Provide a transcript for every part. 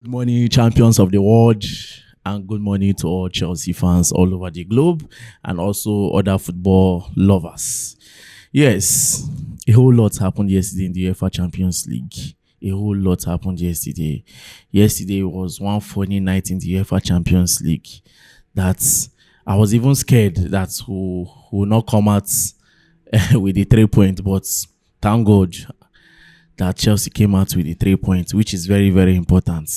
Good morning, champions of the world, and good morning to all Chelsea fans all over the globe and also other football lovers. Yes, a whole lot happened yesterday in the UEFA Champions League. A whole lot happened yesterday. Yesterday was one funny night in the UEFA Champions League that I was even scared that who will not come out with the 3 point, but thank God that Chelsea came out with the 3 points, which is very, very important.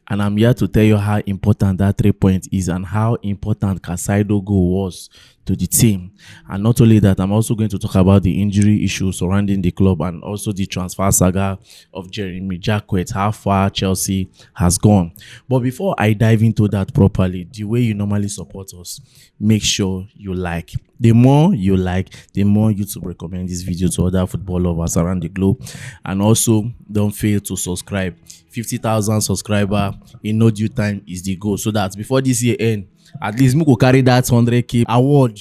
And I'm here to tell you how important that 3 point is and how important Casaido goal was to the team. And not only that, I'm also going to talk about the injury issues surrounding the club and also the transfer saga of Jeremy Jacquet, how far Chelsea has gone. But before I dive into that properly, the way you normally support us, make sure you like. The more you like, the more YouTube recommend this video to other football lovers around the globe. And also, don't fail to subscribe. 50,000 subscriber in no due time is the goal, so that before this year end, at least me go carry that 100k award.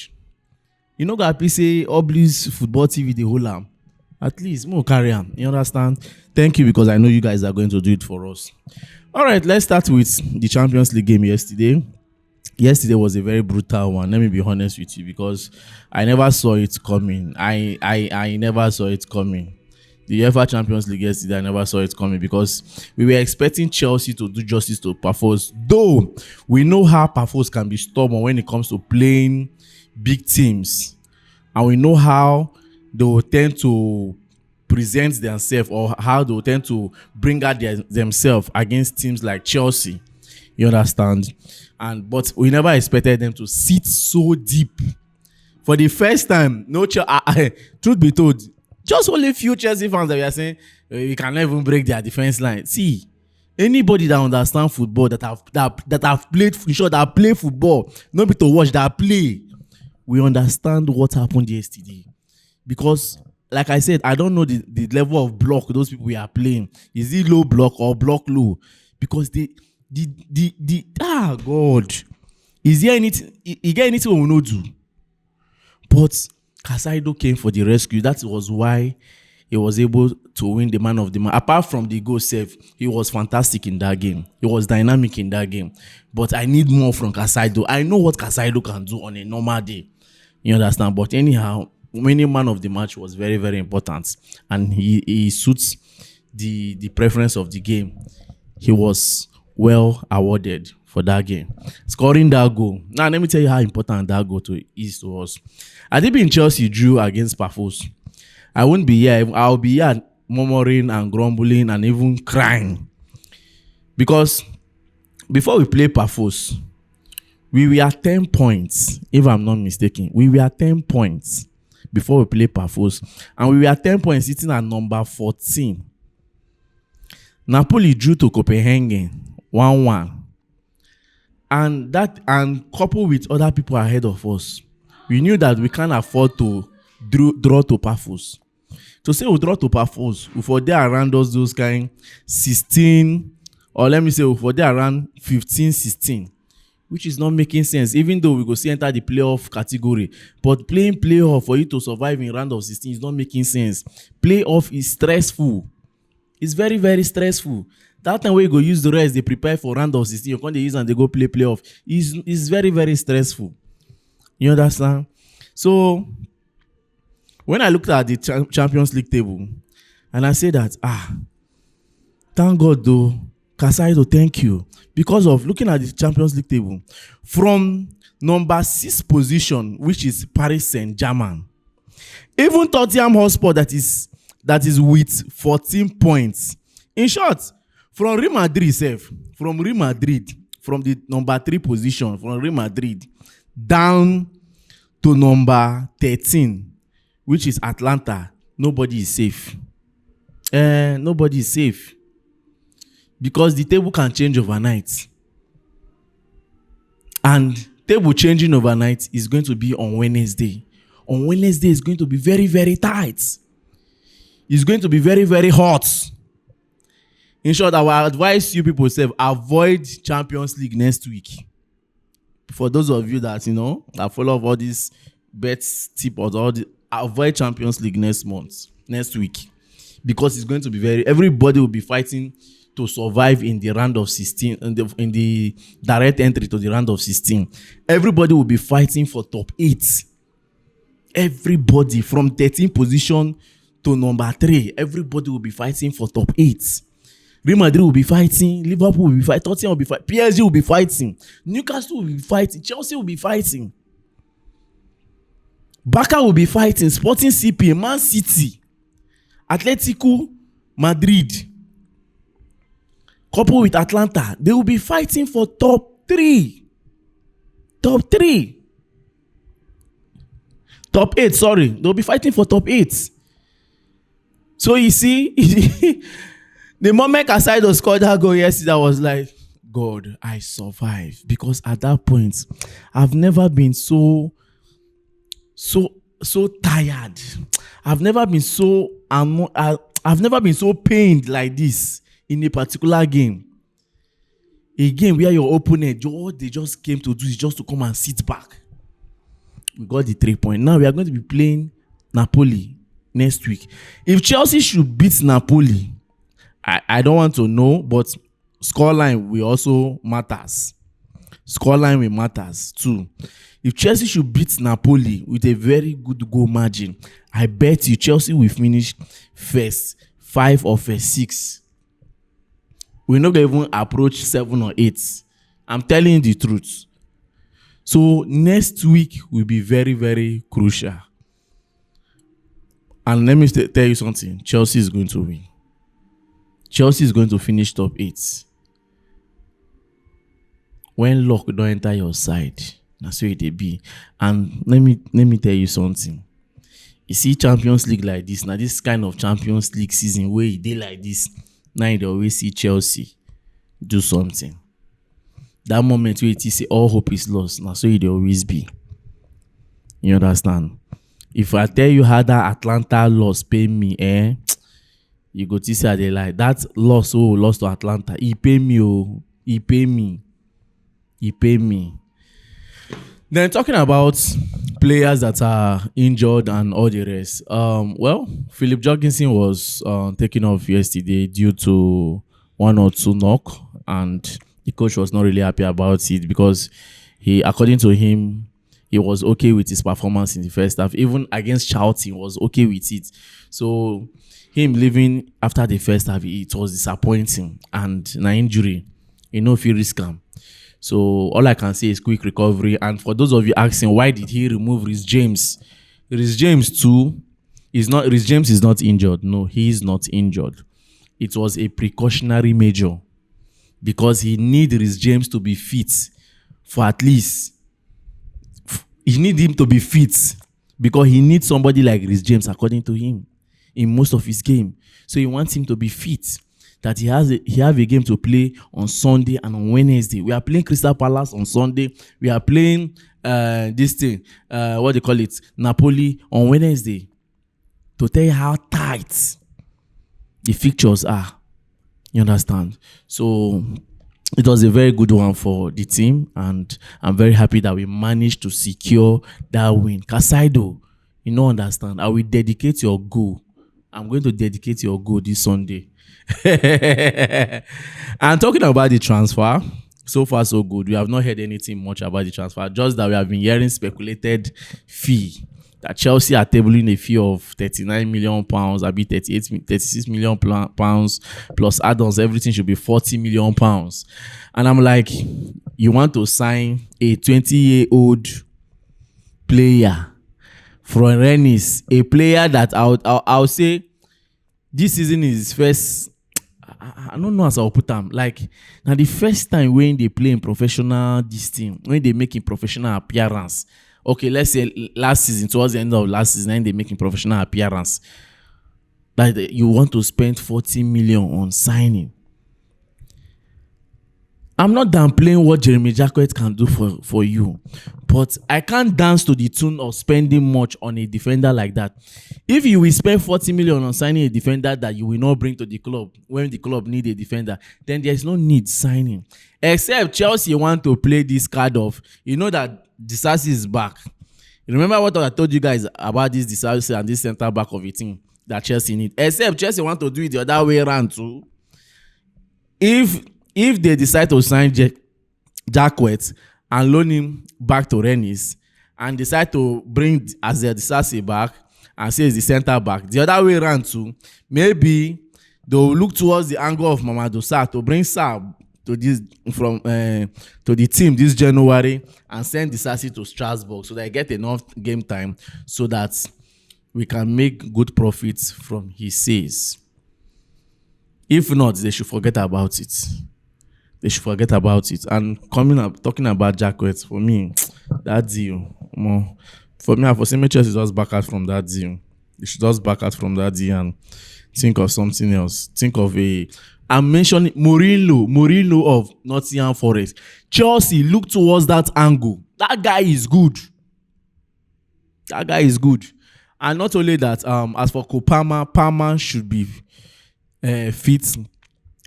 You know, got say Oblis Football TV the whole am. At least me go carry am. You understand? Thank you, because I know you guys are going to do it for us. All right, let's start with the Champions League game yesterday. Yesterday was a very brutal one. Let me be honest with you, because I never saw it coming. I never saw it coming. The UEFA Champions League yesterday, I never saw it coming, because we were expecting Chelsea to do justice to Pafos. Though we know how Pafos can be stubborn when it comes to playing big teams, and we know how they will tend to present themselves, or how they will tend to bring out themselves against teams like Chelsea. You understand? But we never expected them to sit so deep. For the first time, truth be told, just only few Chelsea fans that we are saying we can never even break their defense line. See, anybody that understand football, that have played, in short, that play football, not be to watch, that play, we understand what happened yesterday. Because, like I said, I don't know the level of block those people we are playing. Is it low block or block low? Because God, is there anything? You get anything we no do? But Casaido came for the rescue. That was why he was able to win the man of the match. Apart from the goal save, he was fantastic in that game. He was dynamic in that game. But I need more from Casaido. I know what Casaido can do on a normal day. You understand? But anyhow, winning man of the match was very, very important. And he suits the preference of the game. He was well awarded for that game, scoring that goal. Now let me tell you how important that goal is to us. Had it been Chelsea drew against Pafos, I wouldn't be here. I'll be here murmuring and grumbling and even crying, because before we play Pafos, we were at 10 points, if I'm not mistaken. We were at 10 points before we play Pafos, and we were at 10 points sitting at number 14. Napoli drew to Copenhagen 1-1. And coupled with other people ahead of us, we knew that we can't afford to draw to Pafos. To say we draw to Pafos, we for there around us those kind 16, or let me say we for there around 15, 16, which is not making sense, even though we go see enter the playoff category. But playing playoff for you to survive in round of 16 is not making sense. Playoff is stressful. It's very, very stressful. That time where you go use the rest, they prepare for round of 16, you can't use and they go play playoff. It's very, very stressful. You understand? So, when I looked at the Champions League table, and I said that, thank God though, Casaido, thank you. Because of looking at the Champions League table, from number 6 position, which is Paris Saint-Germain, even Tottenham Hotspur that is with 14 points. In short, from Real Madrid from the number 3 position, from Real Madrid down to number 13, which is Atlanta, nobody is safe. Nobody is safe. Because the table can change overnight. And table changing overnight is going to be on Wednesday. On Wednesday, it's going to be very, very tight. It's going to be very, very hot. In short, I will advise you people avoid Champions League next week. For those of you that that follow all these bets tip or all avoid Champions League next week, because it's going to be everybody will be fighting to survive in the round of 16, in the direct entry to the round of 16. Everybody will be fighting for top 8. Everybody from 13th position to number 3, everybody will be fighting for top 8. Real Madrid will be fighting, Liverpool will be fighting, Tottenham will be fighting, PSG will be fighting, Newcastle will be fighting, Chelsea will be fighting, Barca will be fighting, Sporting CP, Man City, Atletico Madrid, coupled with Atlanta, they will be fighting for top 3. Top 3. Top 8, sorry. They'll be fighting for top 8. So you see, the moment Casado scored that goal yesterday, I was like, God, I survived. Because at that point, I've never been so tired. I've never been so pained like this in a particular game. A game where your opponent, all they just came to do is just to come and sit back. We got the 3 point. Now we are going to be playing Napoli next week. If Chelsea should beat Napoli, I don't want to know, but scoreline will also matters. Scoreline will matters too. If Chelsea should beat Napoli with a very good goal margin, I bet you Chelsea will finish first 5 or first 6. We're not going to even approach 7 or 8. I'm telling you the truth. So next week will be very, very crucial. And let me tell you something. Chelsea is going to win. Chelsea is going to finish top 8. When luck don't enter your side, that's where it be. And let me tell you something. You see Champions League like this, now this kind of Champions League season where they like this, now you always see Chelsea do something. That moment where you say all hope is lost, now so it always be. You understand? If I tell you how that Atlanta loss pay me, you go to say they like that loss. Oh, lost to Atlanta. He pay me. Oh, he pay me. Then talking about players that are injured and all the rest. Well, Philip Jorgensen was taken off yesterday due to 1 or 2 knock, and the coach was not really happy about it because according to him, he was okay with his performance in the first half. Even against Charlton, was okay with it. So him leaving after the first half, it was disappointing. And an injury, if you risk him. So all I can say is quick recovery. And for those of you asking, why did he remove Reece James? Reece James too Reece James is not injured. No, he is not injured. It was a precautionary measure because he need Reece James to be fit for at least. He need him to be fit because he needs somebody like Reece James, according to him, in most of his game. So he wants him to be fit. That he have a game to play on Sunday and on Wednesday. We are playing Crystal Palace on Sunday. We are playing Napoli on Wednesday. To tell you how tight the fixtures are. You understand? So it was a very good one for the team, and I'm very happy that we managed to secure that win. Casado, understand? I will dedicate your goal. I'm going to dedicate your goal this Sunday. And talking about the transfer, so far so good. We have not heard anything much about the transfer, just that we have been hearing speculated fee that Chelsea are tabling a fee of £39 million, I'll be 36 million pounds plus add-ons. Everything should be £40 million. And I'm like, you want to sign a 20-year-old player from Reece, a player that I'll say this season is his first. I don't know as I'll put them. Like, now the first time when they play in professional this team, when they make a professional appearance. Okay, let's say last season, towards the end of last season, when they make a professional appearance, like you want to spend 40 million on signing. I'm not downplaying what Jeremy Jacquet can do for you, but I can't dance to the tune of spending much on a defender like that. If you will spend 40 million on signing a defender that you will not bring to the club when the club need a defender, then there's no need signing. Except Chelsea want to play this card of, that Disasi is back. You remember what I told you guys about this Disasi and this center back of a team that Chelsea need? Except Chelsea want to do it the other way around too. if they decide to sign Jacquet and loan him back to Rennes and decide to bring Azer Disasi back and say he's the center back, the other way around too, maybe they'll look towards the angle of Mamadou Sarr to bring Sarr to this to the team this January and send Disasi to Strasbourg so that he get enough game time so that we can make good profits from his sales. If not, they should forget about it. They should forget about it. And talking about Jacquet, for me, that deal, for me, I for saying Manchester just back out from that deal. They should just back out from that deal and think of something else. Think of I'm mentioning Mourinho of Nottingham Forest. Chelsea, look towards that angle. That guy is good. That guy is good. And not only that, as for Kopama, Palmer should be fit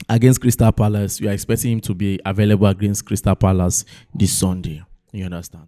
against Crystal Palace. We are expecting him to be available against Crystal Palace this Sunday. You understand?